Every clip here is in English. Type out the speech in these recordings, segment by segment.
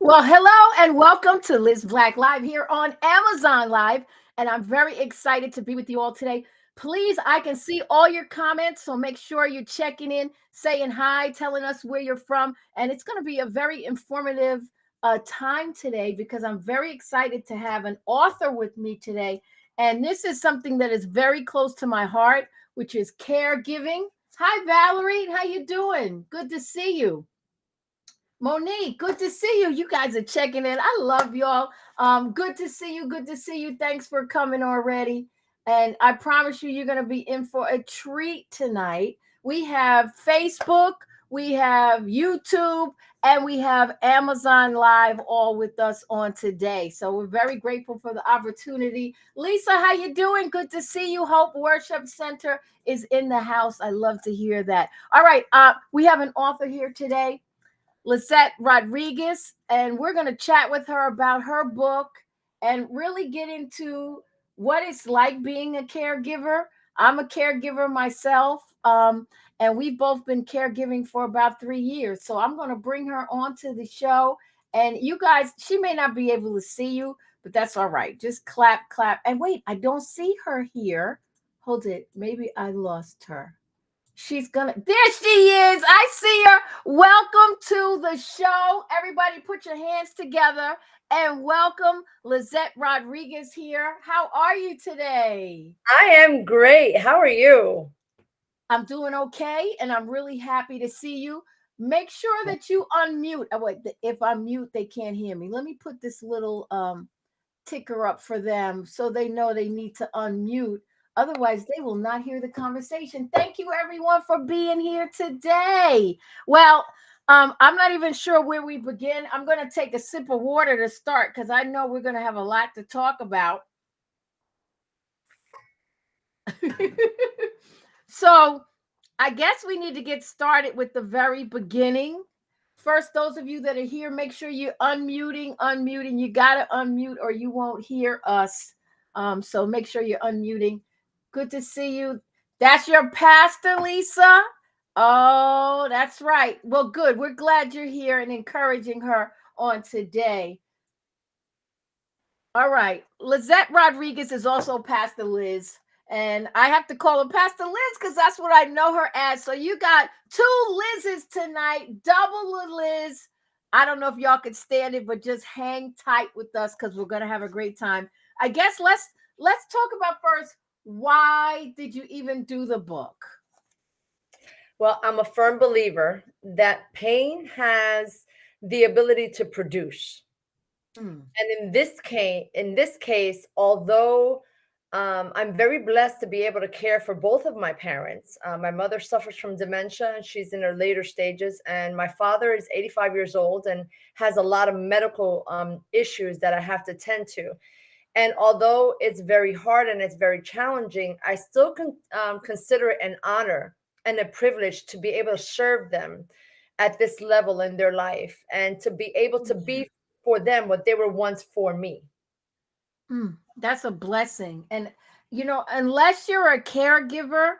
Well, hello and welcome to Liz Black Live here on Amazon Live. And I'm very excited to be with you all today. Please, I can see all your comments, so make sure you're checking in, saying hi, telling us where you're from. And it's going to be a very informative time today because I'm very excited to have an author with me today. And this is something that is very close to my heart, which is caregiving. Hi, Valerie. How you doing? Good to see you. Monique, good to see you. You guys are checking in. I love y'all. Good to see you. Good to see you. Thanks for coming already. And I promise you, you're going to be in for a treat tonight. We have Facebook, we have YouTube, and we have Amazon Live all with us on today. So we're very grateful for the opportunity. Lisa, how you doing? Good to see you. Hope Worship Center is in the house. I love to hear that. All right, we have an author here today. Lisette Rodriguez, and we're going to chat with her about her book and really get into what it's like being a caregiver. I'm a caregiver myself, and we've both been caregiving for about 3 years. So I'm going to bring her onto the show. And you guys, she may not be able to see you, but that's all right. Just clap, clap. And wait, I don't see her here. Hold it. Maybe I lost her. There she is. I see her. Welcome to the show. Everybody put your hands together and welcome Lizette Rodriguez here. How are you today? I am great. How are you? I'm doing okay and I'm really happy to see you. Make sure that you unmute. Oh, wait, if I mute, they can't hear me. Let me put this little ticker up for them so they know they need to unmute. Otherwise, they will not hear the conversation. Thank you, everyone, for being here today. Well, I'm not even sure where we begin. I'm going to take a sip of water to start because I know we're going to have a lot to talk about. So, I guess we need to get started with the very beginning. First, those of you that are here, make sure you're unmuting. You got to unmute or you won't hear us. So make sure you're unmuting. Good to see you. That's your pastor, Lisa. Oh, that's right. Well, good. We're glad you're here and encouraging her on today. All right. Lizette Rodriguez is also Pastor Liz. And I have to call her Pastor Liz because that's what I know her as. So you got two Liz's tonight, double the Liz. I don't know if y'all could stand it, but just hang tight with us because we're gonna have a great time. I guess let's talk about first, why did you even do the book? Well, I'm a firm believer that pain has the ability to produce. Mm, And in this case, although I'm very blessed to be able to care for both of my parents. My mother suffers from dementia and she's in her later stages, and my father is 85 years old and has a lot of medical issues that I have to tend to. And although it's very hard and it's very challenging, I still consider it an honor and a privilege to be able to serve them at this level in their life and to be able to yeah. be for them what they were once for me. That's a blessing. And, unless you're a caregiver,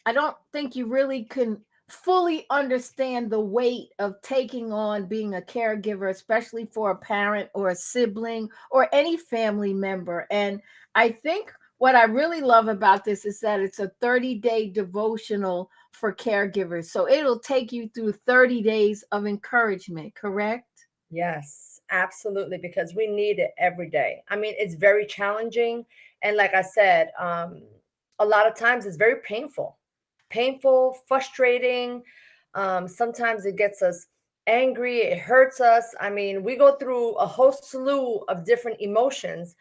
I don't think you really can fully understand the weight of taking on being a caregiver, especially for a parent or a sibling or any family member. And I think what I really love about this is that it's a 30-day devotional for caregivers. So it'll take you through 30 days of encouragement, correct? Yes, absolutely, because we need it every day. I mean, it's very challenging. And like I said, a lot of times it's very painful, frustrating. Sometimes it gets us angry, it hurts us. I mean, we go through a whole slew of different emotions.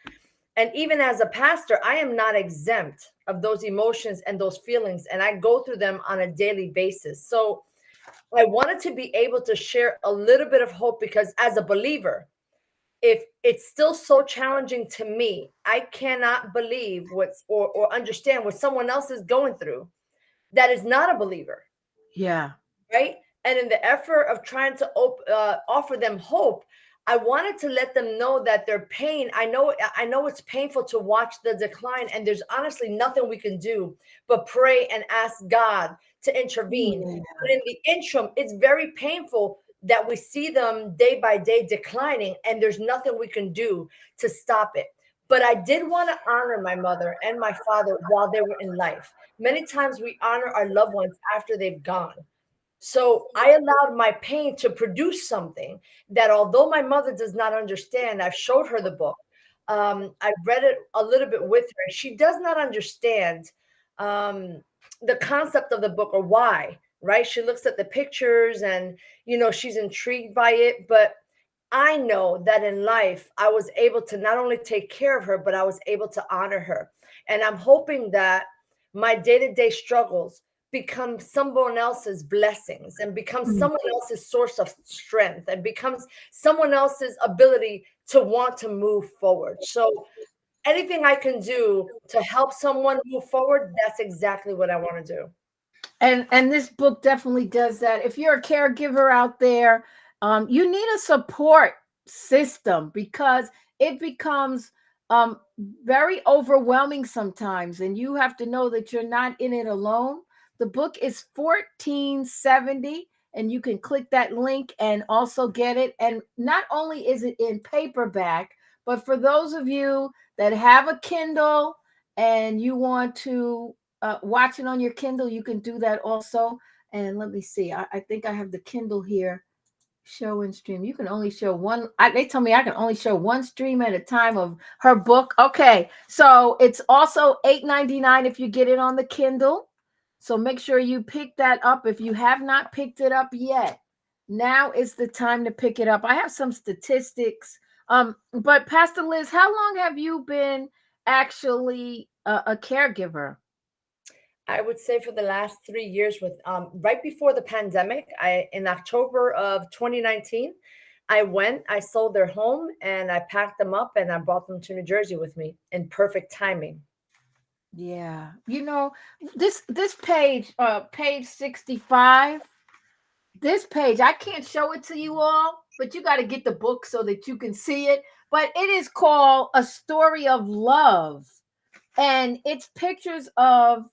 And even as a pastor, I am not exempt of those emotions and those feelings, and I go through them on a daily basis. So, I wanted to be able to share a little bit of hope because as a believer, if it's still so challenging to me, I cannot believe or understand what someone else is going through that is not a believer, Yeah. right? And in the effort of trying to offer them hope, I wanted to let them know that their pain. I know it's painful to watch the decline, and there's honestly nothing we can do but pray and ask God to intervene. Yeah. But in the interim, it's very painful that we see them day by day declining, and there's nothing we can do to stop it. But I did want to honor my mother and my father while they were in life. Many times we honor our loved ones after they've gone. So I allowed my pain to produce something that, although my mother does not understand, I've showed her the book. I've read it a little bit with her. She does not understand um, the concept of the book or why, right? She looks at the pictures and, she's intrigued by it. But I know that in life, I was able to not only take care of her, but I was able to honor her. And I'm hoping that my day to day struggles become someone else's blessings and becomes Mm. someone else's source of strength and becomes someone else's ability to want to move forward. So anything I can do to help someone move forward, that's exactly what I want to do. And this book definitely does that. If you're a caregiver out there, you need a support system because it becomes very overwhelming sometimes, and you have to know that you're not in it alone. The book is 1470, and you can click that link and also get it. And not only is it in paperback, but for those of you that have a Kindle and you want to watch it on your Kindle, you can do that also. And let me see, I think I have the Kindle here. Show and stream. You can only show one. They tell me I can only show one stream at a time of her book. Okay, so it's also $8.99 if you get it on the Kindle. So make sure you pick that up if you have not picked it up yet. Now is the time to pick it up. I have some statistics. But Pastor Liz, how long have you been actually a caregiver? I would say for the last 3 years, with right before the pandemic, I in October of 2019, I sold their home and I packed them up and I brought them to New Jersey with me in perfect timing. Yeah. This page, page 65, this page, I can't show it to you all, but you got to get the book so that you can see it. But it is called A Story of Love. And it's pictures of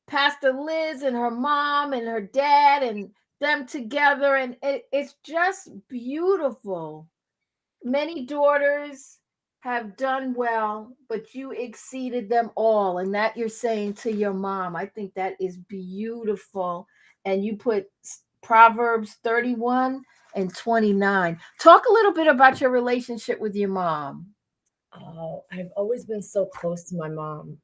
Pastor Liz and her mom and her dad and them together. And it's just beautiful. Many daughters have done well, but you exceeded them all. And that you're saying to your mom. I think that is beautiful. And you put Proverbs 31 and 29. Talk a little bit about your relationship with your mom. Oh, I've always been so close to my mom.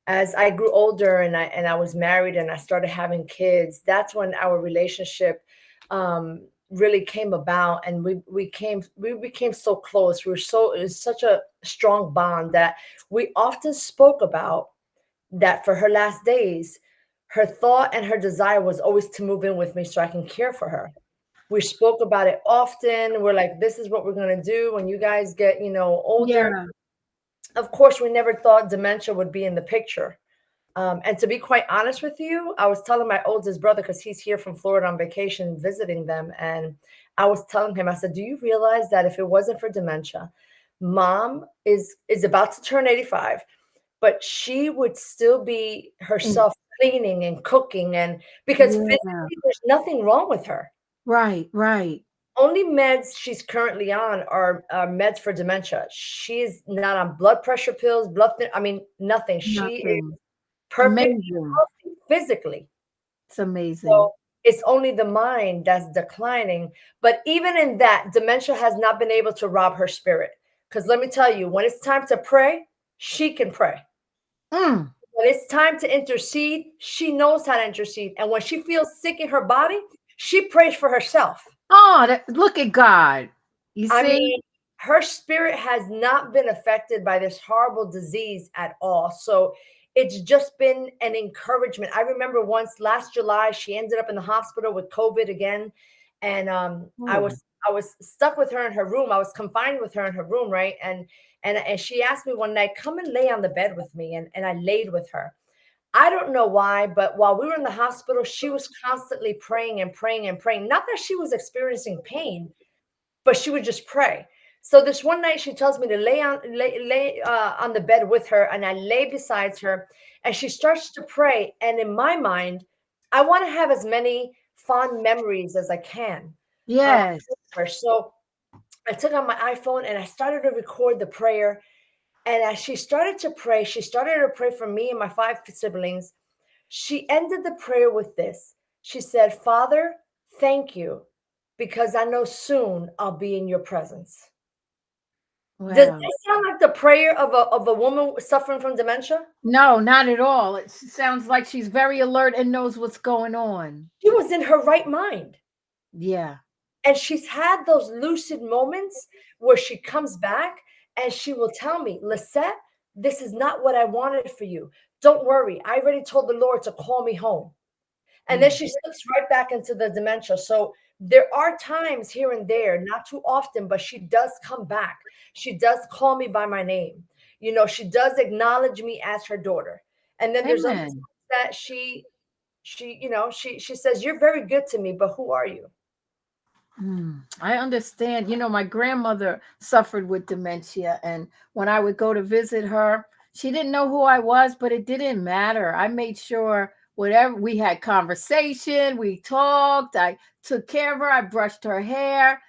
As I grew older and I was married and I started having kids, that's when our relationship really came about, and we became so close. It was such a strong bond that we often spoke about that for her last days, her thought and her desire was always to move in with me so I can care for her. We spoke about it often. We're like, this is what we're gonna do when you guys get, older. Yeah. Of course, we never thought dementia would be in the picture. And to be quite honest with you, I was telling my oldest brother, because he's here from Florida on vacation visiting them. And I was telling him, I said, do you realize that if it wasn't for dementia, mom is about to turn 85, but she would still be Mm. herself cleaning and cooking, and because Yeah. physically there's nothing wrong with her. Right, right. Only meds she's currently on are meds for dementia. She's not on blood pressure pills, I mean, nothing. She is Nothing. perfect, Amazing. healthy physically. It's amazing. So it's only the mind that's declining. But even in that, dementia has not been able to rob her spirit. Because let me tell you, when it's time to pray, she can pray. Mm. When it's time to intercede, she knows how to intercede. And when she feels sick in her body, she prays for herself. Oh, look at God. You I see? mean, her spirit has not been affected by this horrible disease at all. So it's just been an encouragement. I remember once last July, she ended up in the hospital with COVID again. And Oh. I was stuck with her in her room. I was confined with her in her room, right? And she asked me one night, come and lay on the bed with me. And I laid with her. I don't know why, but while we were in the hospital, she was constantly praying and praying and praying. Not that she was experiencing pain, but she would just pray. So this one night she tells me to lay on the bed with her, and I lay beside her, and she starts to pray. And in my mind, I want to have as many fond memories as I can. Yes. So I took out my iPhone and I started to record the prayer. And as she started to pray, she started to pray for me and my 5 siblings. She ended the prayer with this. She said, Father, thank you, because I know soon I'll be in your presence. Does Wow. that sound like the prayer of a woman suffering from dementia? No, not at all. It sounds like she's very alert and knows what's going on. She was in her right mind. Yeah. And she's had those lucid moments where she comes back and she will tell me, Lisette, this is not what I wanted for you. Don't worry. I already told the Lord to call me home. And then Mm. she slips right back into the dementia. So there are times here and there, not too often, but she does come back. She does call me by my name. She does acknowledge me as her daughter. And then there's other times Amen. that she says, you're very good to me, but who are you? I understand. My grandmother suffered with dementia, and when I would go to visit her, she didn't know who I was, but it didn't matter. I made sure whatever we had conversation, we talked, I took care of her, I brushed her hair.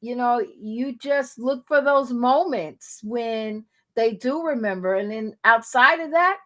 You just look for those moments when they do remember, and then outside of that,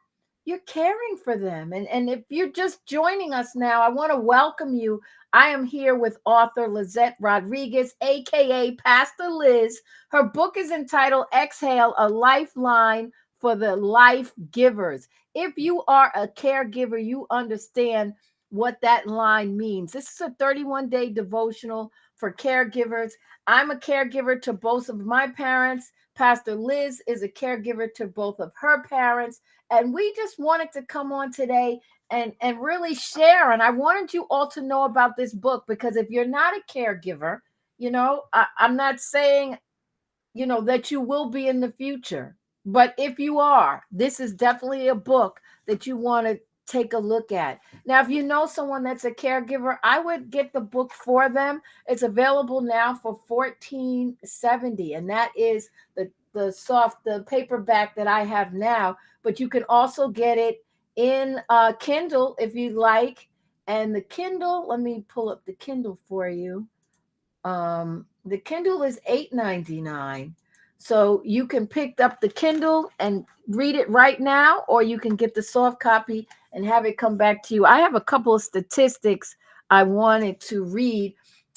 you're caring for them. And if you're just joining us now, I want to welcome you. I am here with author Lizette Rodriguez, aka Pastor Liz. Her book is entitled Exhale, a Lifeline for the Life Givers. If you are a caregiver, you understand what that line means. This is a 31-day devotional for caregivers. I'm a caregiver to both of my parents. Pastor Liz is a caregiver to both of her parents. And we just wanted to come on today and really share. And I wanted you all to know about this book, because if you're not a caregiver, I'm not saying, that you will be in the future. But if you are, this is definitely a book that you want to take a look at. Now, if you know someone that's a caregiver, I would get the book for them. It's available now for $14.70, and that is the paperback that I have now. But you can also get it in Kindle if you like. And the Kindle, let me pull up the Kindle for you. The Kindle is $8.99. So you can pick up the Kindle and read it right now, or you can get the soft copy and have it come back to you. I have a couple of statistics I wanted to read.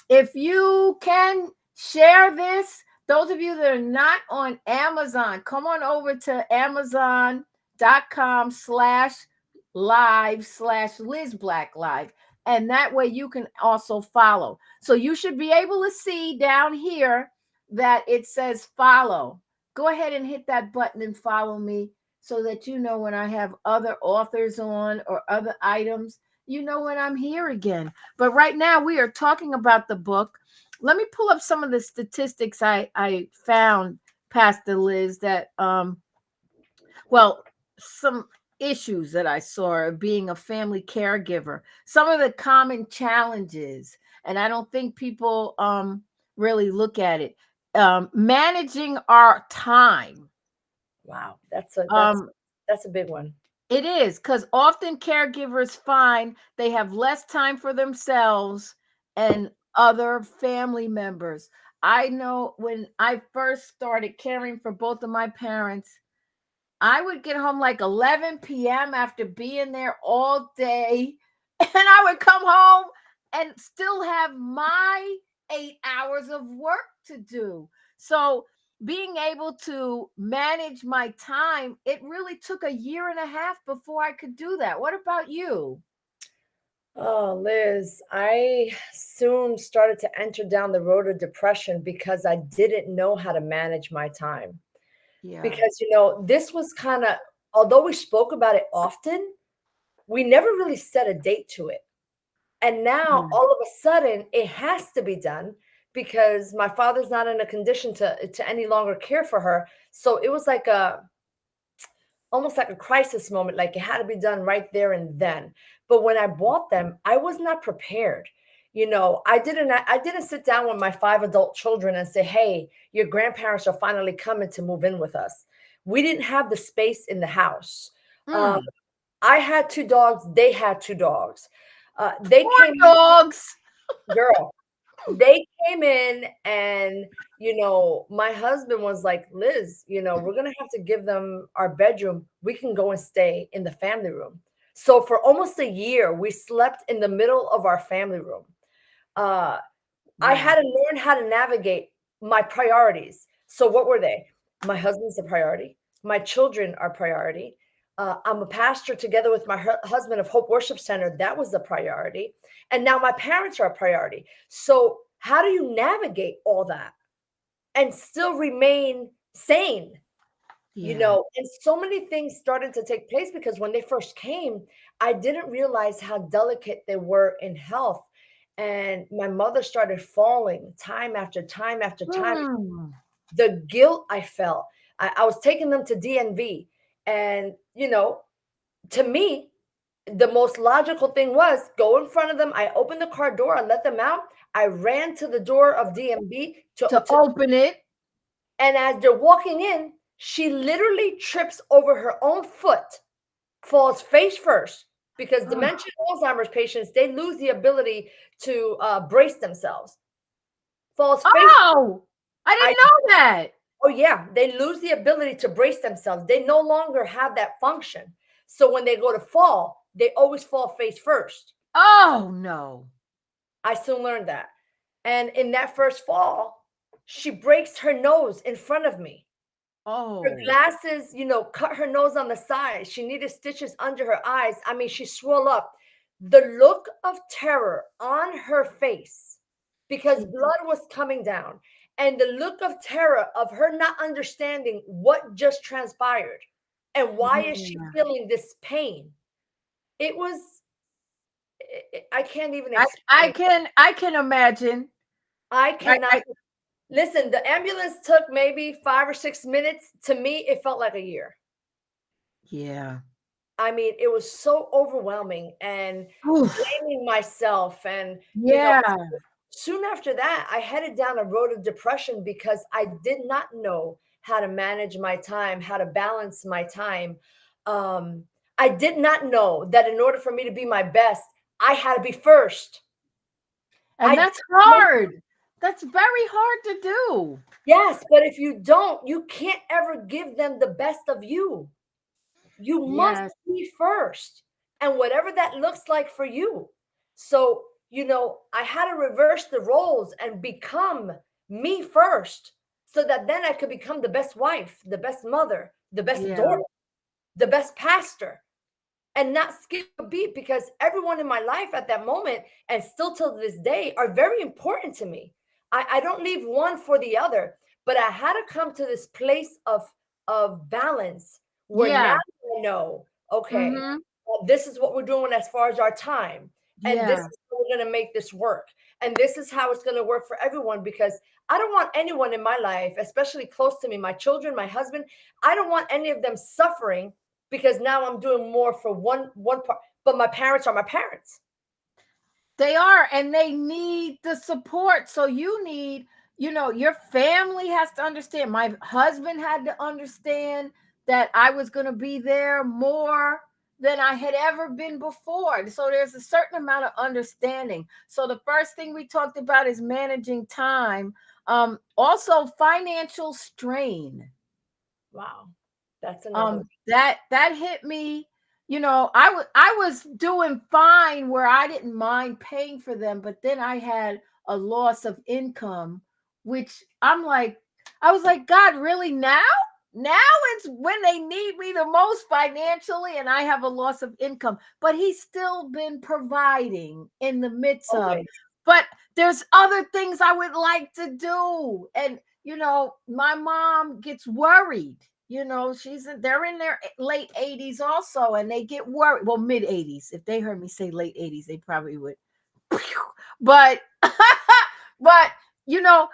If you can share this, those of you that are not on Amazon, come on over to amazon.com/live/LizBlackLive. And that way you can also follow. So you should be able to see down here that it says follow. Go ahead and hit that button and follow me, so that you know when I have other authors on or other items, when I'm here again. But right now we are talking about the book. Let me pull up some of the statistics I found, Pastor Liz, that some issues that I saw of being a family caregiver, some of the common challenges, and I don't think people really look at it. Managing our time. Wow, that's a that's Um, that's a big one. it is, because often caregivers find they have less time for themselves and other family members. I know when I first started caring for both of my parents, I would get home like 11 p.m. after being there all day. And I would come home and still have my 8 hours of work to do. So, being able to manage my time, it really took a year and a half before I could do that. What about you? Oh, Liz, I soon started to enter down the road of depression because I didn't know how to manage my time. Yeah. Because, this was kind of, although we spoke about it often, we never really set a date to it. And now Mm. all of a sudden it has to be done because my father's not in a condition to any longer care for her. So it was like almost like a crisis moment, like it had to be done right there and then. But when I bought them, I was not prepared. I didn't sit down with my 5 adult children and say, "Hey, your grandparents are finally coming to move in with us." We didn't have the space in the house. Um, Mm. I had 2 dogs, they had 2 dogs. They Poor came dogs. girl, they came in and, my husband was like, "Liz, we're gonna have to give them our bedroom. We can go and stay in the family room." So for almost a year, we slept in the middle of our family room. Uh, I had Wow. to learn how to navigate my priorities. So what were they? My husband's a priority. My children are priority. I'm a pastor together with my husband of Hope Worship Center. That was a priority. And now my parents are a priority. So how do you navigate all that and still remain sane? Yeah. And so many things started to take place because when they first came, I didn't realize how delicate they were in health. And my mother started falling time after time after time. Hmm. The guilt I felt, I was taking them to DNV. And, to me, the most logical thing was go in front of them. I opened the car door, I let them out. I ran to the door of DMV To open it. and as they're walking in, she literally trips over her own foot, falls face first, because Oh, dementia and Alzheimer's patients, they lose the ability to brace themselves. Falls face. oh, I I didn't know that. Oh yeah, they lose the ability to brace themselves. They no longer have that function. So when they go to fall, they always fall face first. Oh no. I soon learned that. And in that first fall, she breaks her nose in front of me. Her Oh. glasses, cut her nose on the side. She needed stitches under her eyes. I mean, she swelled up. The look of terror on her face because She, blood was coming down, and the look of terror of her not understanding what just transpired and why is she yeah. feeling this pain. It was, I can't even I explain. I can imagine. I I, cannot. I Listen, the ambulance took maybe 5 or 6 minutes. To me, it felt like a year. yeah. I mean, it was so overwhelming and Oof. blaming myself. And, Yeah. soon after that, I headed down a road of depression because I did not know how to manage my time, how to balance my time. Um, I did not know that in order for me to be my best, I had to be first. And I that's didn't know. hard. That's very hard to do. Yes, but if you don't, you can't ever give them the best of you. You must Yes. be first, and whatever that looks like for you. So, I had to reverse the roles and become me first so that then I could become the best wife, the best mother, the best Yeah. daughter, the best pastor, and not skip a beat because everyone in my life at that moment and still till this day are very important to me. I don't leave one for the other, but I had to come to this place of balance where now Yeah. I know, okay, Mm-hmm. well, this is what we're doing as far as our time, and this Yeah. is how we're going to make this work, and this is how it's going to work for everyone because I don't want anyone in my life, especially close to me, my children, my husband, I don't want any of them suffering because now I'm doing more for one part. But my parents are my parents. They are, and they need the support. So you need, your family has to understand. My husband had to understand that I was going to be there more than I had ever been before. So there's a certain amount of understanding. So the first thing we talked about is managing time. Also financial strain. Wow, that's another one. That hit me. I was doing fine where I didn't mind paying for them, but then I had a loss of income, which I was like, God, really now? Now it's when they need me the most financially, and I have a loss of income. But he's still been providing in the midst of. Always. But there's other things I would like to do. And my mom gets worried. They're in their late 80s also, and they get worried. Well, mid 80s. If they heard me say late 80s, they probably would. But but you know,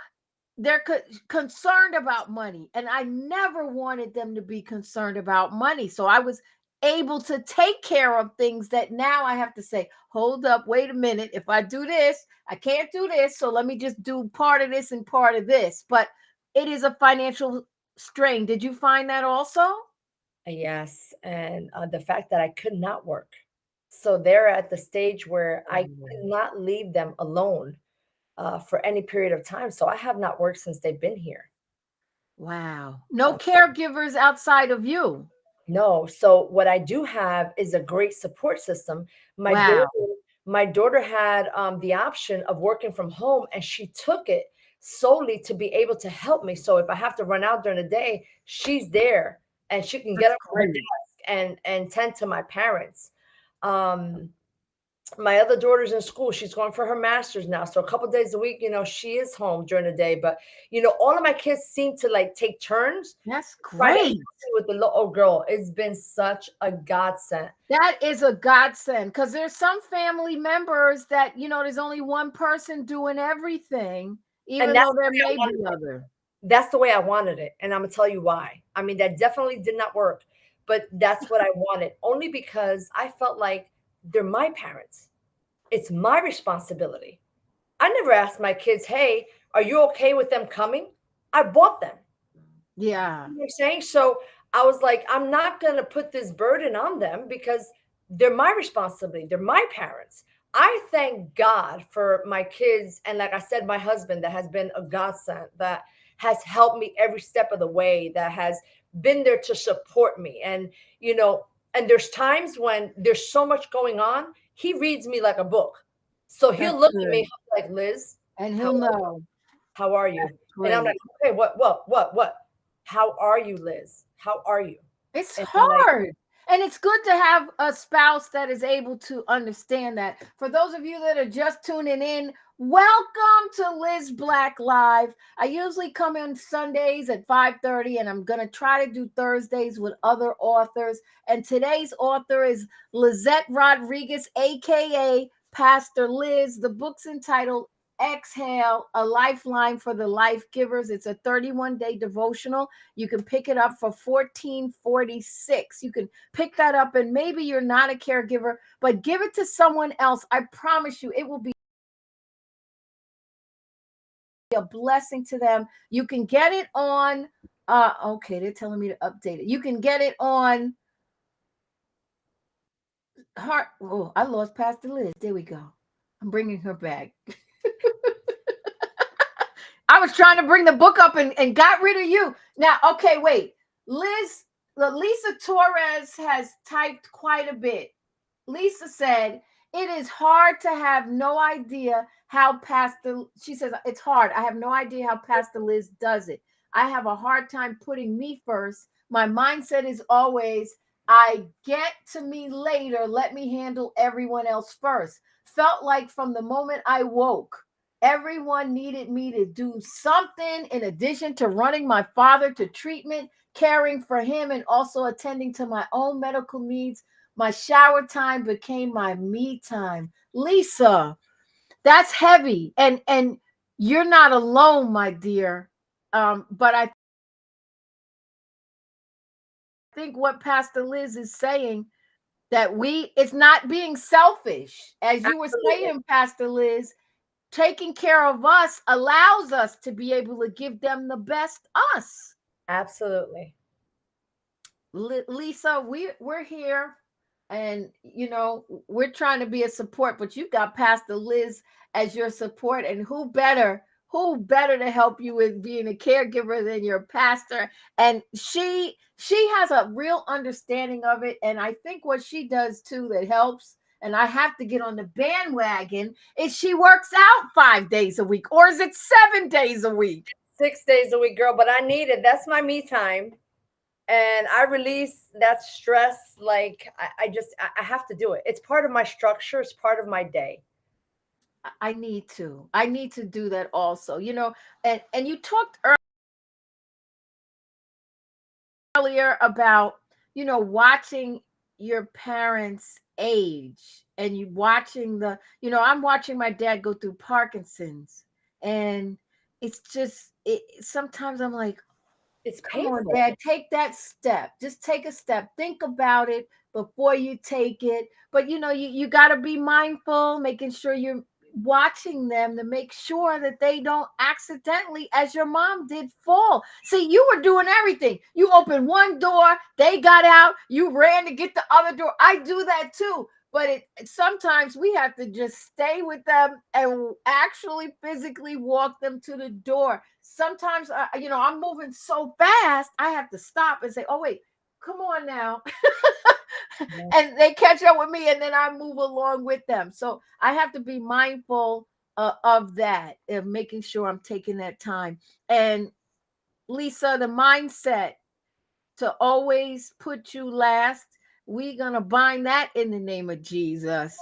they're concerned about money, and I never wanted them to be concerned about money. So I was able to take care of things that now I have to say, hold up, wait a minute. If I do this, I can't do this. So let me just do part of this and part of this. But it is a financial strain. Did you find that also? Yes, and the fact that I could not work. So they're at the stage where I Mm. could not leave them alone for any period of time. So I have not worked since they've been here. Wow. No caregivers outside of you. No. So what I do have is a great support system. My daughter, Wow. my daughter had the option of working from home, and she took it solely to be able to help me. So if I have to run out during the day, she's there and she can get That's up from her great. desk and tend to my parents. Um, my other daughter's in school. She's going for her master's now. So a couple days a week, she is home during the day. But all of my kids seem to like take turns That's try to help great. me with the little girl. It's been such a godsend. That is a godsend because there's some family members that, there's only one person doing everything, And even though there may be other. that's the way I wanted it. And I'm gonna tell you why. I mean, that definitely did not work, but that's what I wanted. Only because I felt like they're my parents. It's my responsibility. I never asked my kids, hey, are you okay with them coming? I bought them. Yeah. You know what I'm saying? So I was like, I'm not going to put this burden on them because they're my responsibility. They're my parents. I thank God for my kids. And like I said, my husband that has been a godsend, that has helped me every step of the way, that has been there to support me. And there's times when there's so much going on, he reads me like a book. So he'll That's look at me good. like, Liz, And how he'll know. how are you? That's And I'm like, great. okay, what? How are you, Liz? How are you? It's And I'm like, hard. And it's good to have a spouse that is able to understand that. For those of you that are just tuning in, welcome to Liz Black Live. I usually come in Sundays at 5:30, and I'm going to try to do Thursdays with other authors. And today's author is Lizette Rodriguez, aka Pastor Liz. The book's entitled Exhale, a Lifeline for the Life Givers. It's a 31-day devotional. You can pick it up for $14.46. You can pick that up, and maybe you're not a caregiver, but give it to someone else. I promise you, it will be a blessing to them. You can get it on. Okay, they're telling me to update it. You can get it on Heart. Oh, I lost Pastor Liz. There we go. I'm bringing her back. I was trying to bring the book up and got rid of you. Now, okay, wait. Lisa Torres has typed quite a bit. Lisa said, it is hard to have no idea how she says, it's hard. I have no idea how Pastor Liz does it. I have a hard time putting me first. My mindset is always, I get to me later. Let me handle everyone else first. Felt like from the moment I woke, everyone needed me to do something in addition to running my father to treatment, caring for him, and also attending to my own medical needs. My shower time became my me time. Lisa, that's heavy. And you're not alone, my dear. But I think what Pastor Liz is saying, that it's not being selfish. As you were absolutely, saying, Pastor Liz, taking care of us allows us to be able to give them the best us. absolutely. Lisa, we're here, and we're trying to be a support, but you got Pastor Liz as your support, and who better to help you with being a caregiver than your pastor? And she has a real understanding of it, and I think what she does too that helps, and I have to get on the bandwagon, is she works out 5 days a week, or is it 7 days a week? 6 days a week, girl, but I need it. That's my me time. And I release that stress. Like I have to do it. It's part of my structure. It's part of my day. I need to do that also, and you talked earlier about watching your parents age, and you watching I'm watching my dad go through Parkinson's, and it's just sometimes I'm like, It's come on, painful. Dad, take that step. Just take a step. Think about it before you take it. But you got to be mindful, making sure you're watching them to make sure that they don't accidentally, as your mom did, fall. See, you were doing everything. You opened one door, they got out, you ran to get the other door. I do that too. but sometimes we have to just stay with them and actually physically walk them to the door. Sometimes, I'm moving so fast, I have to stop and say, "Oh wait, come on now," Yeah. and they catch up with me, and then I move along with them. So I have to be mindful of that, of making sure I'm taking that time. And Lisa, the mindset to always put you last, we're going to bind that in the name of Jesus.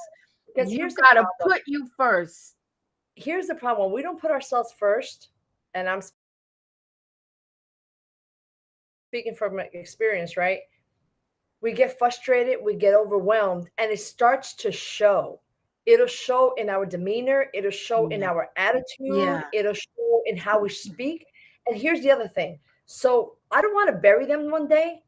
Because You here's the got to problem. put you first. Here's the problem. When we don't put ourselves first, and I'm speaking from experience, right? We get frustrated, we get overwhelmed, and it starts to show. It'll show in our demeanor, it'll show in Yeah. our attitude, Yeah. it'll show in how we speak. And here's the other thing. So I don't want to bury them one day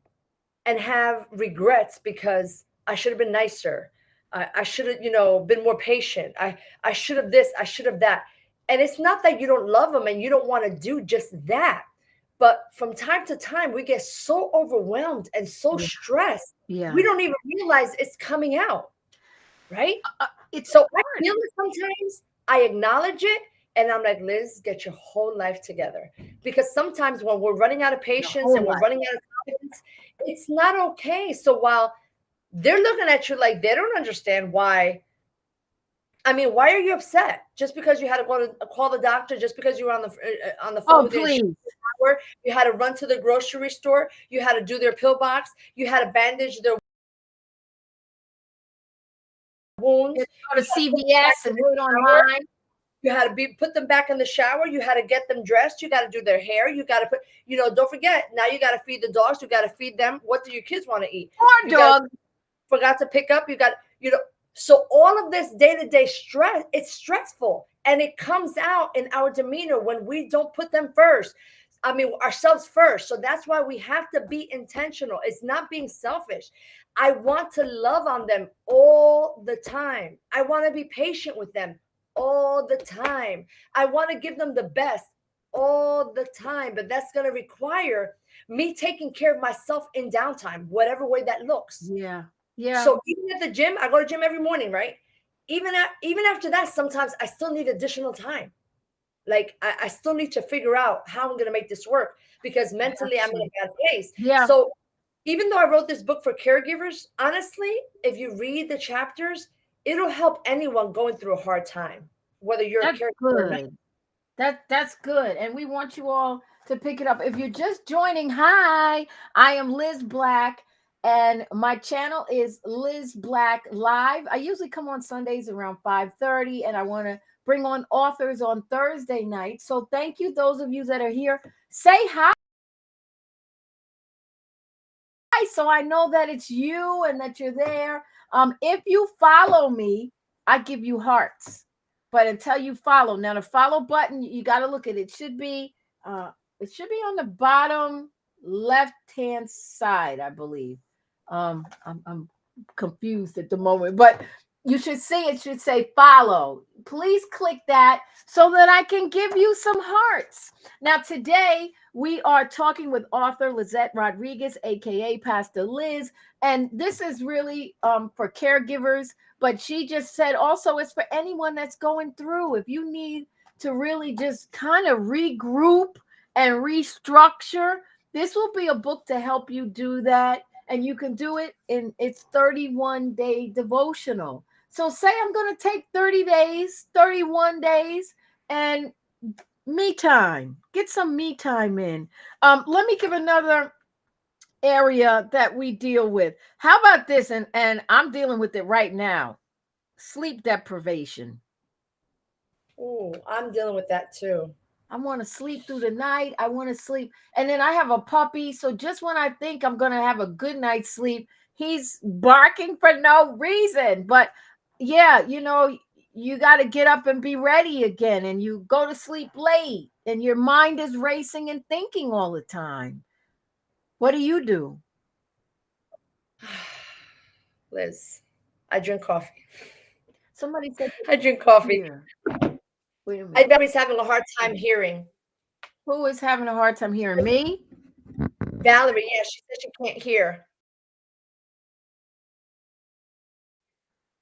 and have regrets because I should have been nicer. I should have, been more patient. I should have this, I should have that. And it's not that you don't love them and you don't want to do just that. But from time to time, we get so overwhelmed and so Yeah. stressed, we Yeah. don't even realize it's coming out, right? It's So I hard. feel it sometimes. I acknowledge it, and I'm like, Liz, get your whole life together. Because sometimes when we're running out of The patience whole and we're life. running out of confidence, it's not okay. So while they're looking at you like they don't understand why. I mean, why are you upset? Just because you had to go to call the doctor, just because you were on the phone Oh, with the insurance please. hour, you had to run to the grocery store, you had to do their pill box, you had to bandage their wounds, Go to you had to put them back CVS in and the wait shower, online. you had to put them back in the shower, you had to get them dressed, you got to do their hair, you got to put, don't forget, now you got to feed the dogs, you got to feed them. What do your kids want to eat? Poor You got dog. forgot to pick up, so all of this day-to-day stress, it's stressful, and it comes out in our demeanor when we don't put them first. I mean, ourselves first. So that's why we have to be intentional. It's not being selfish. I want to love on them all the time. I want to be patient with them all the time. I want to give them the best all the time, but that's going to require me taking care of myself in downtime, whatever way that looks. Yeah. Yeah. So even at the gym, I go to gym every morning, right? Even after that, sometimes I still need additional time. Like I still need to figure out how I'm going to make this work because mentally I'm in Gotcha. a bad place. Yeah. So even though I wrote this book for caregivers, honestly, if you read the chapters, it'll help anyone going through a hard time, whether you're a That's caregiver or not. good. That's good. And we want you all to pick it up. If you're just joining, hi, I am Liz Black, and my channel is Liz Black Live. I usually come on Sundays around 5:30, and I want to bring on authors on Thursday night. So thank you, those of you that are here. Say hi so I know that it's you and that you're there. If you follow me, I give you hearts. But until you follow, now the follow button, you got to look at it. Uh, it should be on the bottom left hand side, I believe. I'm confused at the moment, but you should see it should say follow. Please click that so that I can give you some hearts. Now, today we are talking with author Lizette Rodriguez, aka Pastor Liz, and this is really for caregivers. But she just said also it's for anyone that's going through. If you need to really just kind of regroup and restructure, this will be a book to help you do that. And you can do it in its 31-day devotional. So say I'm going to take 30 days, 31 days, and me time. Get some me time in. Let me give another area that we deal with. How about this? And I'm dealing with it right now. Sleep deprivation. Ooh, I'm dealing with that too. I want to sleep through the night. I want to sleep. And then I have a puppy. So just when I think I'm going to have a good night's sleep, he's barking for no reason. But yeah, you got to get up and be ready again. And you go to sleep late and your mind is racing and thinking all the time. What do you do? Liz, I drink coffee. Somebody said I drink coffee. here. Wait a minute. Valerie's having a hard time hearing. Who is having a hard time hearing me? Valerie, yeah, she said she can't hear.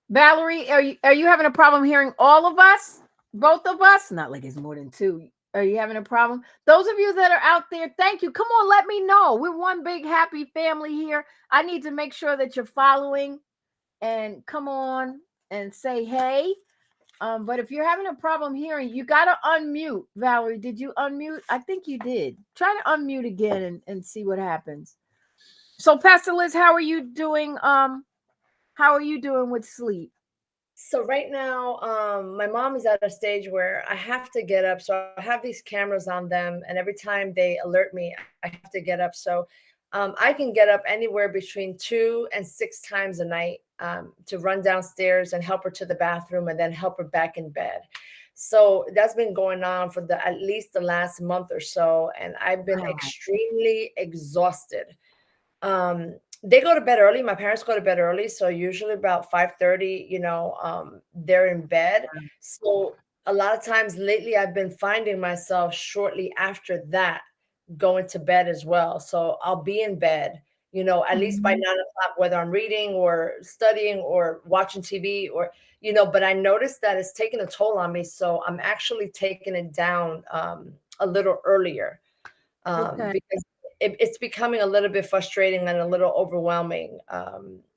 Valerie, are you having a problem hearing all of us? Both of us? Not like it's more than two. Are you having a problem? Those of you that are out there, thank you. Come on, let me know. We're one big happy family here. I need to make sure that you're following and come on and say hey. But if you're having a problem hearing, you gotta unmute. Valerie, did you unmute? I think you did. Try to unmute again and see what happens. So, Pastor Liz, how are you doing? How are you doing with sleep? So right now, my mom is at a stage where I have to get up. So I have these cameras on them, and every time they alert me, I have to get up. So I can get up anywhere between 2 and 6 times a night to run downstairs and help her to the bathroom, and then help her back in bed. So that's been going on for the at least the last month or so, and I've been Wow. extremely exhausted. They go to bed early. My parents go to bed early, so usually about 5:30, they're in bed. So a lot of times lately I've been finding myself shortly after that going to bed as well. So I'll be in bed, at least by Mhm. 9 o'clock, whether I'm reading or studying or watching TV or, but I noticed that it's taking a toll on me. So I'm actually taking it down a little earlier Okay. because it's becoming a little bit frustrating and a little overwhelming,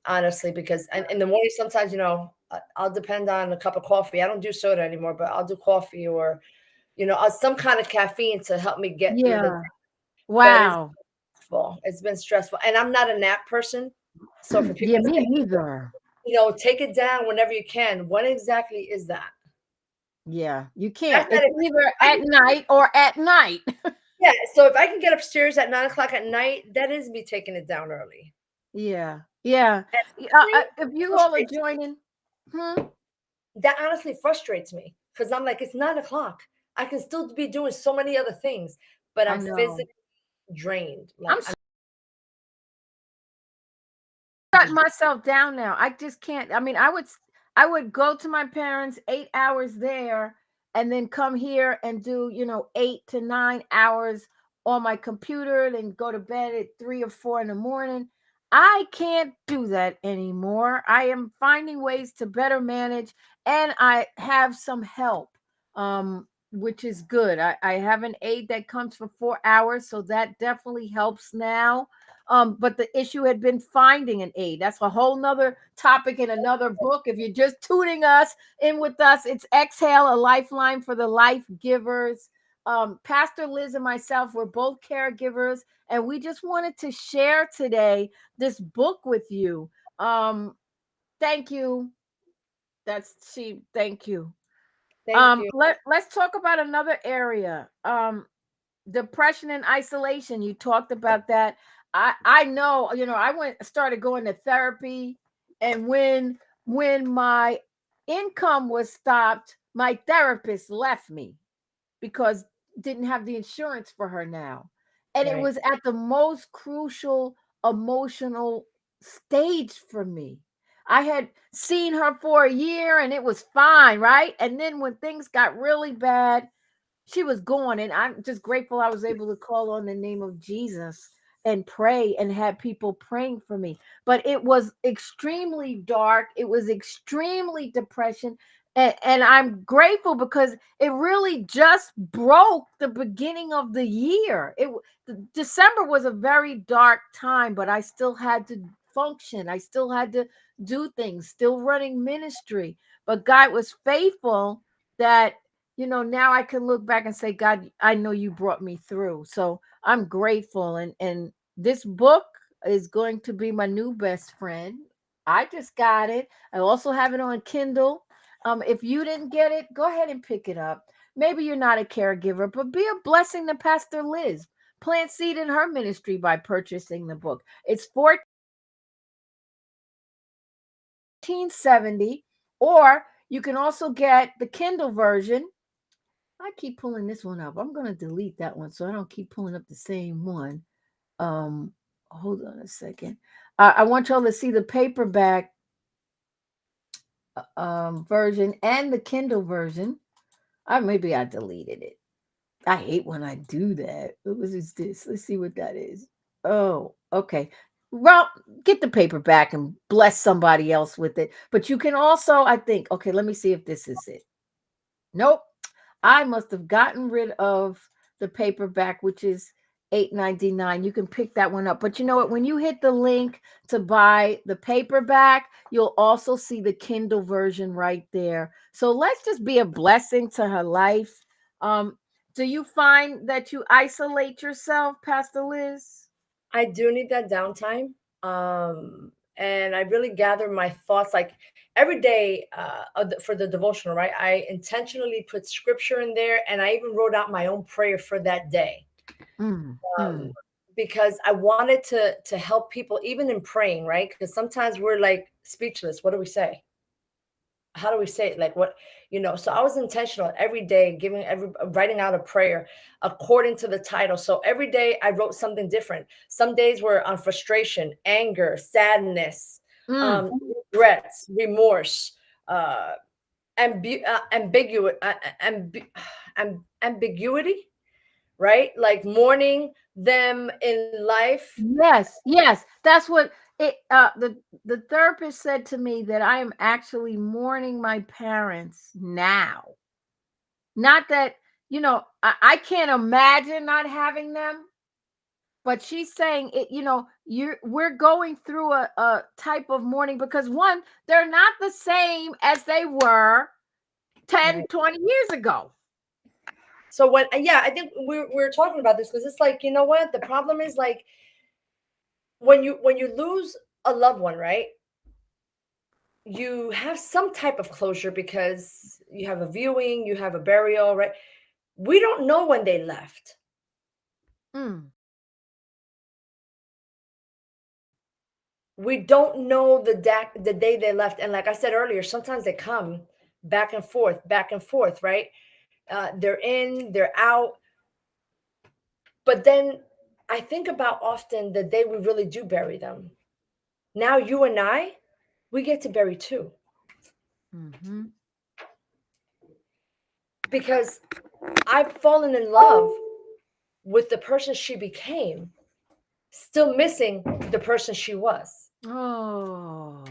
honestly. Because in the morning, sometimes I'll depend on a cup of coffee. I don't do soda anymore, but I'll do coffee or some kind of caffeine to help me get through the day. Yeah. But it's Wow. stressful. It's been stressful, and I'm not a nap person. So for people Yeah, to me say, neither. take it down whenever you can, what exactly is that? Yeah, you That's can't. that It's if either I at can night or at night. yeah, so if I can get upstairs at 9 o'clock at night, that is me taking it down early. Yeah. Yeah. And honestly, If it you all are frustrates joining, hmm? that honestly frustrates me because I'm like, it's 9 o'clock. I can still be doing so many other things, but I I'm know. physically drained. I'm Like I'm shut just myself down now. I just can't. I mean, I would go to my parents 8 hours there and then come here and do, 8 to 9 hours on my computer, then go to bed at 3 or 4 in the morning. I can't do that anymore. I am finding ways to better manage, and I have some help. Which is good. I have an aide that comes for 4 hours, so that definitely helps now. But the issue had been finding an aid. That's a whole nother topic in another book. If you're just tuning us in with us, it's Exhale, a Lifeline for the Life Givers. Pastor Liz and myself, we're both caregivers, and we just wanted to share today this book with you. Um, thank you. Thank you. thank you. Let's talk about another area. Depression and isolation, you talked about that. I know, I started going to therapy, and when my income was stopped, my therapist left me because didn't have the insurance for her now. And it Right. was at the most crucial emotional stage for me. I had seen her for a year and it was fine, right? And then when things got really bad, she was gone, and I'm just grateful I was able to call on the name of Jesus and pray and had people praying for me. But it was extremely dark, it was extremely depression, and I'm grateful because it really just broke the beginning of the year. December was a very dark time, but I still had to function, I still had to do things, still running ministry. But God was faithful that, now I can look back and say, God, I know you brought me through. So I'm grateful. And this book is going to be my new best friend. I just got it. I also have it on Kindle. If you didn't get it, go ahead and pick it up. Maybe you're not a caregiver, but be a blessing to Pastor Liz. Plant seed in her ministry by purchasing the book. It's 1470, or you can also get the Kindle version. I keep pulling this one up. I'm gonna delete that one so I don't keep pulling up the same one. Um, Hold on a second. I want y'all to see the paperback version and the Kindle version. Maybe I deleted it. I hate when I do that. What was this? Let's see what that is. Oh, okay. Well, get the paperback and bless somebody else with it. But you can also, I think, okay, let me see if this is it. Nope. I must have gotten rid of the paperback, which is $8.99. You can pick that one up. But you know what? When you hit the link to buy the paperback, you'll also see the Kindle version right there. So let's just be a blessing to her life. Um, do you find that you isolate yourself, Pastor Liz? I do need that downtime. And I really gather my thoughts like every day for the devotional, right? I intentionally put scripture in there and I even wrote out my own prayer for that day. Mm, Um, mm. because I wanted to help people even in praying, right? Because sometimes we're like speechless. What do we say? How do we say it? Like what, so I was intentional every day, writing out a prayer according to the title. So every day I wrote something different. Some days were on frustration, anger, sadness, Mm. regrets, remorse, uh ambiguity, ambiguity, right? Like mourning them in life. Yes, yes. That's what it the therapist said to me, that I am actually mourning my parents now. Not that, I can't imagine not having them, but she's saying it, we're going through a type of mourning because one, they're not the same as they were 10, Right. 20 years ago. So when, yeah, I think we're talking about this because it's like, you know what? The problem is like when you lose a loved one, right? You have some type of closure because you have a viewing, you have a burial, right? We don't know when they left. Mm. We don't know the day they left. And like I said earlier, sometimes they come back and forth, right? They're in, they're out. But then I think about often the day we really do bury them. Now you and I, we get to bury too. Mm-hmm. Because I've fallen in love with the person she became, still missing the person she was. Oh,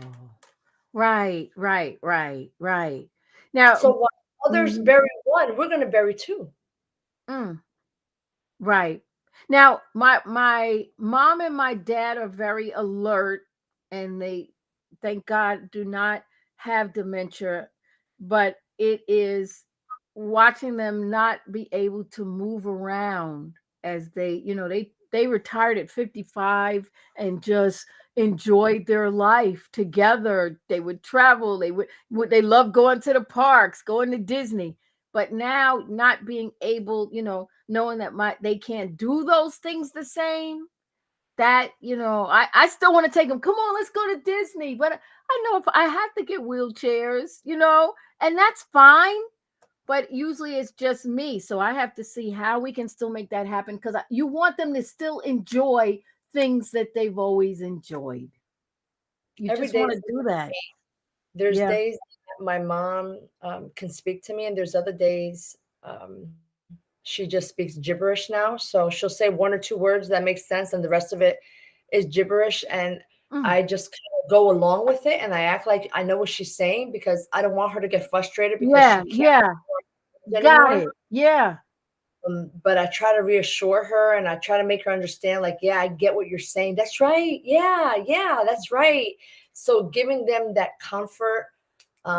right, right, right, right. Now, So while others mhm, bury one, we're going to bury two. mm, right. Now, my mom and my dad are very alert, and they, thank God, do not have dementia, but it is watching them not be able to move around as they retired at 55 and just enjoyed their life together. They would travel, they love going to the parks, going to Disney. But now, not being able, knowing that they can't do those things the same, that, I still want to take them. Come on, let's go to Disney. But I know if I have to get wheelchairs, and that's fine. But usually it's just me. So I have to see how we can still make that happen, because you want them to still enjoy things that they've always enjoyed. You Every just day want is to do that. there's Yeah. days that my mom can speak to me, and there's other days she just speaks gibberish now. So she'll say one or two words that make sense, and the rest of it is gibberish. And Mm. I just kind of go along with it, and I act like I know what she's saying because I don't want her to get frustrated because she Yeah. can't Yeah. Got anymore. it. Yeah. But I try to reassure her and I try to make her understand, like, yeah, I get what you're saying. That's right. Yeah, yeah, that's right. So giving them that comfort.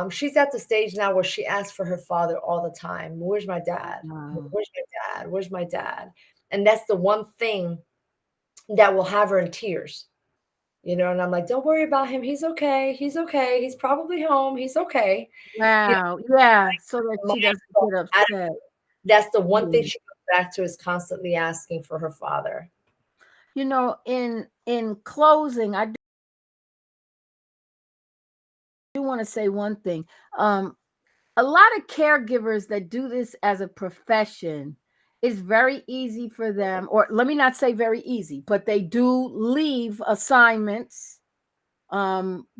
She's at the stage now where she asks for her father all the time. Where's my dad? Wow. Where's my dad? Where's my dad? And that's the one thing that will have her in tears. And I'm like, don't worry about him. He's okay. He's okay. He's probably home. He's okay. You Wow. Yeah. So that know, she doesn't so get upset. that's the one thing Yeah. she goes back to is constantly asking for her father. In closing, I do want to say one thing. Um, a lot of caregivers that do this as a profession, is very easy for them, or let me not say very easy, but they do leave assignments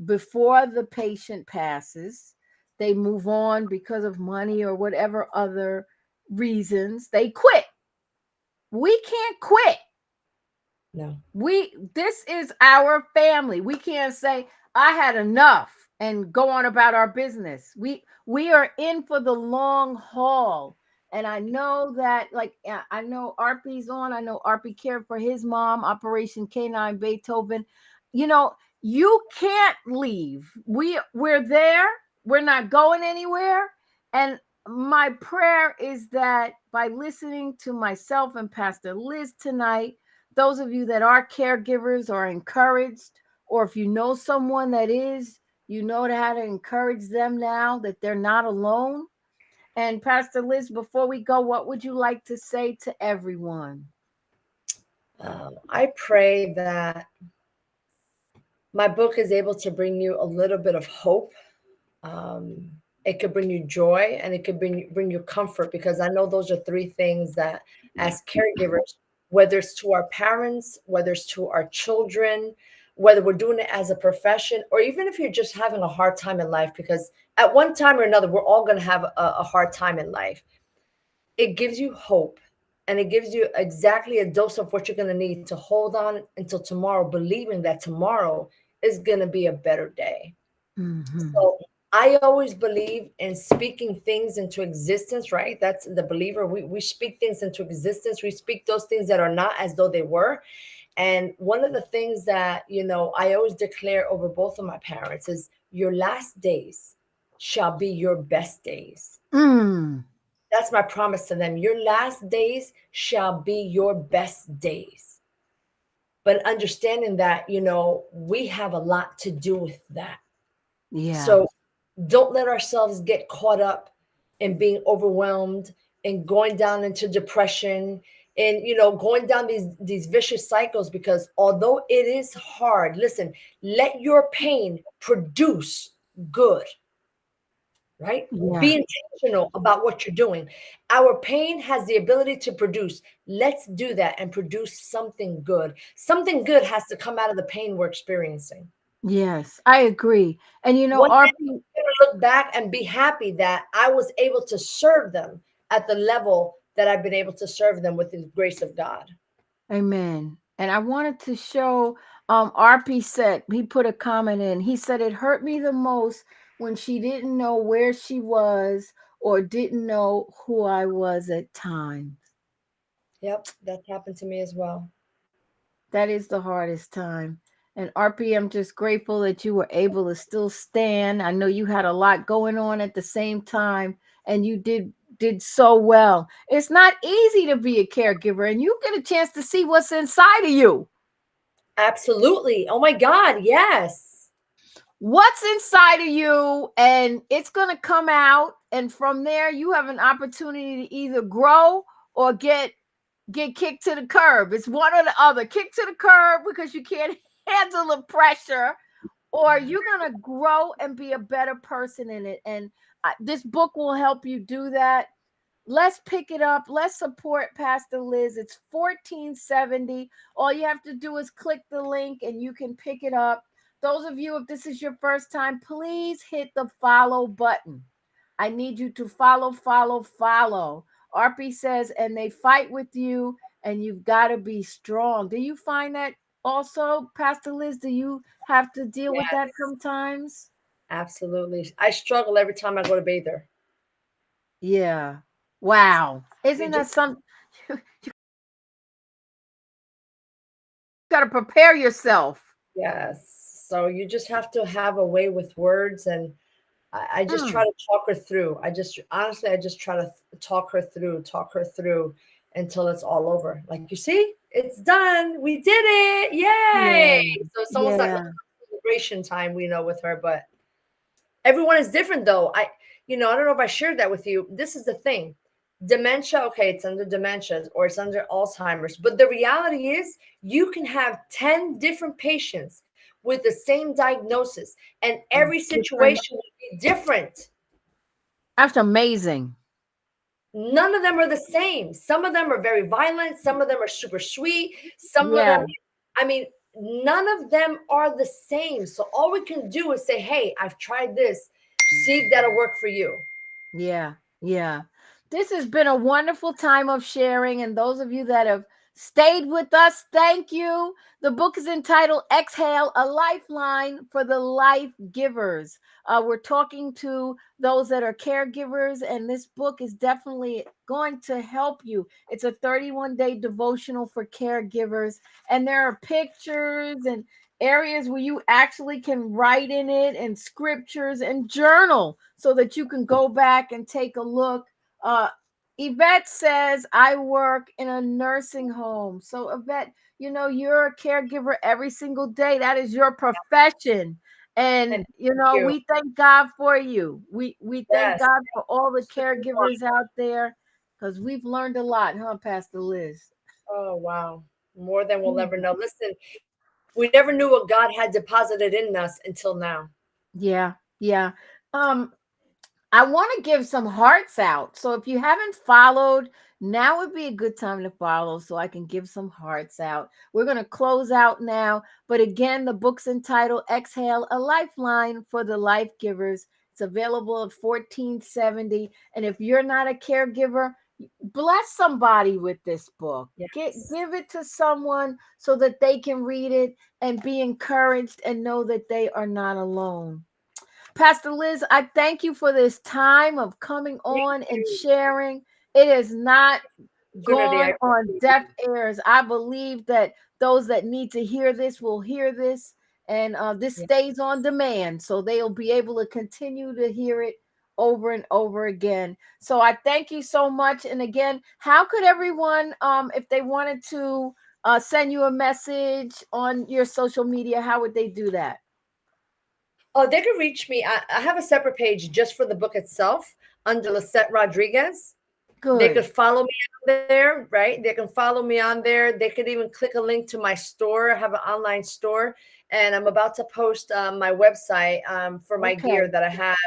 before the patient passes. They move on because of money or whatever other reasons. They quit. We can't quit. No. This is our family. We can't say I had enough and go on about our business. We are in for the long haul. And I know that, like, I know RP's on. I know RP cared for his mom, Operation K9 Beethoven. You know, you can't leave. We're there. We're not going anywhere. And my prayer is that by listening to myself and Pastor Liz tonight, those of you that are caregivers are encouraged, or if you know someone that is, you know how to encourage them now that they're not alone. And Pastor Liz, before we go, what would you like to say to everyone? I pray that my book is able to bring you a little bit of hope. Um, it could bring you joy, and it could bring you comfort, because I know those are three things that, as caregivers, whether it's to our parents, whether it's to our children, whether we're doing it as a profession, or even if you're just having a hard time in life, because at one time or another, we're all going to have a hard time in life. It gives you hope, and it gives you exactly a dose of what you're going to need to hold on until tomorrow, believing that tomorrow is going to be a better day. Mm-hmm. So I always believe in speaking things into existence, right? That's the believer. We speak things into existence. We speak those things that are not as though they were. And one of the things that, I always declare over both of my parents is, your last days shall be your best days. Mm. That's my promise to them. Your last days shall be your best days. But understanding that, we have a lot to do with that. Yeah. So don't let ourselves get caught up in being overwhelmed and going down into depression, and going down these vicious cycles, because although it is hard, listen, let your pain produce good. Right? Yeah. Be intentional about what you're doing. Our pain has the ability to produce. Let's do that and produce something good. Something good has to come out of the pain we're experiencing. Yes, I agree. And One day, RP, I'm going to look back and be happy that I was able to serve them at the level that I've been able to serve them with the grace of God. amen. And I wanted to show RP said, he put a comment in. He said it hurt me the most when she didn't know where she was or didn't know who I was at times. Yep, that's happened to me as well. That is the hardest time. And RP, I'm just grateful that you were able to still stand. I know you had a lot going on at the same time, and you did so well. It's not easy to be a caregiver, and you get a chance to see what's inside of you. Absolutely. Oh my God, yes. What's inside of you, and it's going to come out, and from there you have an opportunity to either grow or get kicked to the curb. It's one or the other. Kick to the curb because you can't handle the pressure, or you're going to grow and be a better person in it. And this book will help you do that. Let's pick it up. Let's support Pastor Liz. It's $14.70. All you have to do is click the link and you can pick it up. Those of you, if this is your first time, please hit the follow button. I need you to follow, follow, follow. RP says, and they fight with you, and you've got to be strong. Do you find that also, Pastor Liz? Do you have to deal with that Yes, sometimes? absolutely. I struggle every time I go to bathe her. Yeah. Wow. We Isn't that just something? You got to prepare yourself. Yes. So you just have to have a way with words, and I just try Mm. to talk her through. I just honestly, I just try to talk her through until it's all over. Like, you see, it's done. We did it. Yay. Yeah. So it's almost like Yeah. a celebration time, with her. But everyone is different though. I don't know if I shared that with you. This is the thing. Dementia, okay, it's under dementia or it's under Alzheimer's. But the reality is, you can have 10 different patients with the same diagnosis, and every Different. situation will be different. That's amazing. None of them are the same. Some of them are very violent. Some of them are super sweet. Some of them, Yeah. I mean, none of them are the same. So all we can do is say, hey, I've tried this. See if that'll work for you. Yeah. Yeah. This has been a wonderful time of sharing. And those of you that have stayed with us, thank you. The book is entitled Exhale, a Lifeline for the Life Givers. We're talking to those that are caregivers, and this book is definitely going to help you. It's a 31-day devotional for caregivers, and there are pictures and areas where you actually can write in it, and scriptures and journal so that you can go back and take a look. Yvette says, I work in a nursing home. So, Yvette, you're a caregiver every single day. That is your profession. And, And thank you. we thank God for you. We thank Yes. God for all the caregivers out there, because we've learned a lot, huh, Pastor Liz? Oh, wow. More than we'll ever know. Listen, we never knew what God had deposited in us until now. Yeah, yeah. I want to give some hearts out. So if you haven't followed, now would be a good time to follow so I can give some hearts out. We're going to close out now. But again, the book's entitled Exhale, a Lifeline for the Life Givers. It's available at $14.70. And if you're not a caregiver, bless somebody with this book. Yes. Give it to someone so that they can read it and be encouraged and know that they are not alone. Pastor Liz, I thank you for this time of coming on and sharing. It is not gone on deaf ears. I believe that those that need to hear this will hear this, and this stays on demand, so they'll be able to continue to hear it over and over again. So I thank you so much. And again, how could everyone, if they wanted to send you a message on your social media, how would they do that? Oh, they can reach me. I have a separate page just for the book itself under Lisette Rodriguez. Good. They could follow me on there, right? They can follow me on there. They could even click a link to my store. I have an online store, and I'm about to post my website for my gear that I have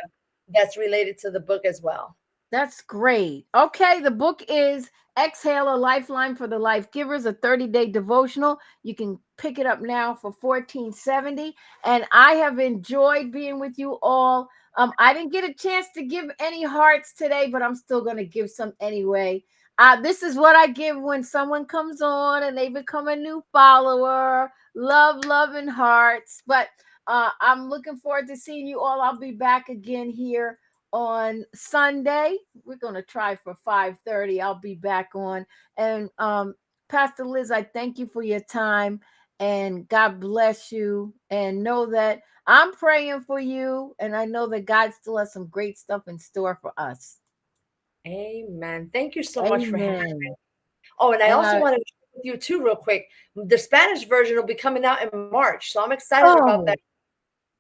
that's related to the book as well. That's great. Okay, the book is Exhale, a Lifeline for the Life Givers, a 30-day devotional. You can pick it up now for $14.70. And I have enjoyed being with you all. I didn't get a chance to give any hearts today, but I'm still going to give some anyway. This is what I give when someone comes on and they become a new follower. Love, and hearts. But I'm looking forward to seeing you all. I'll be back again here on Sunday. We're going to try for 5:30. I'll be back on. And Pastor Liz, I thank you for your time, and God bless you. And know that I'm praying for you, and I know that God still has some great stuff in store for us. Amen. Thank you so much for having me. Oh, and I And also want to share with you too, real quick. The Spanish version will be coming out in March, so I'm excited about that.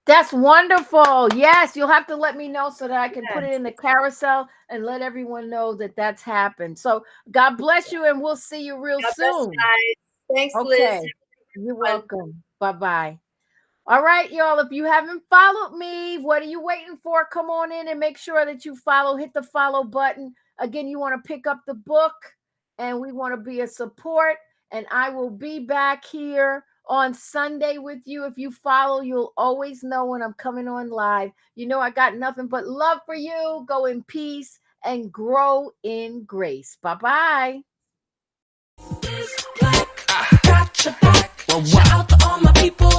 That's wonderful. Yes, you'll have to let me know so that I can put it in the carousel and let everyone know that that's happened. So God bless you, and we'll see you real soon. Thanks, Liz. You're welcome. Bye-bye. All right, y'all. If you haven't followed me, what are you waiting for? Come on in and make sure that you follow. Hit the follow button. Again, you want to pick up the book, and we want to be a support. And I will be back here on Sunday with you. If you follow, you'll always know when I'm coming on live. I got nothing but love for you. Go in peace and grow in grace. Bye-bye. Got your back. Shout out to all my people.